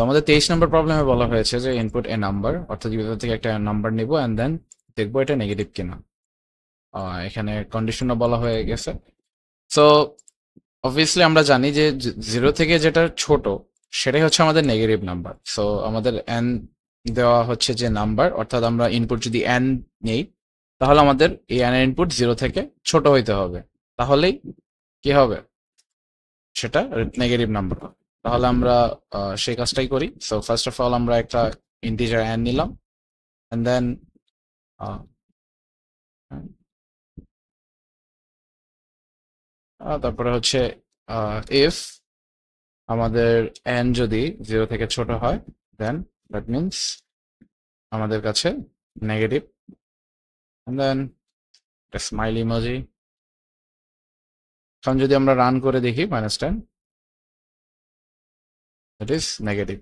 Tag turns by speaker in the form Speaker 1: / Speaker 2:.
Speaker 1: আমাদের 23 নম্বর প্রবলেমে বলা হয়েছে যে ইনপুট এ নাম্বার, অর্থাৎ ইউজার থেকে একটা নাম্বার নিব অ্যান্ড দেন দেখবো এটা নেগেটিভ কিনা। এখানে কন্ডিশনও বলা হয়ে গেছে। সো অবভিয়াসলি আমরা জানি যে 0 থেকে যেটা ছোট সেটাই হচ্ছে আমাদের নেগেটিভ নাম্বার। সো আমাদের এন দেওয়া হচ্ছে যে নাম্বার, অর্থাৎ আমরা ইনপুট যদি এন নেই তাহলে আমাদের এই এন এর ইনপুট 0 থেকে ছোট হইতে হবে, তাহলেই কি হবে, সেটা নেগেটিভ নাম্বার। তাহলে আমরা সেই কাজটাই করি। সো ফার্স্ট অফ অল আমরা একটা ইন্টিজার এন নিলাম এন্ড দেন তারপরে হচ্ছে ইফ আমাদের এন যদি 0 থেকে ছোট হয় দেন দ্যাট মিনস আমাদের কাছে নেগেটিভ, এন্ড দেন একটা স্মাইল ইমোজি। এখন যদি আমরা রান করে দেখি -10, ইট ইজ নেগেটিভ।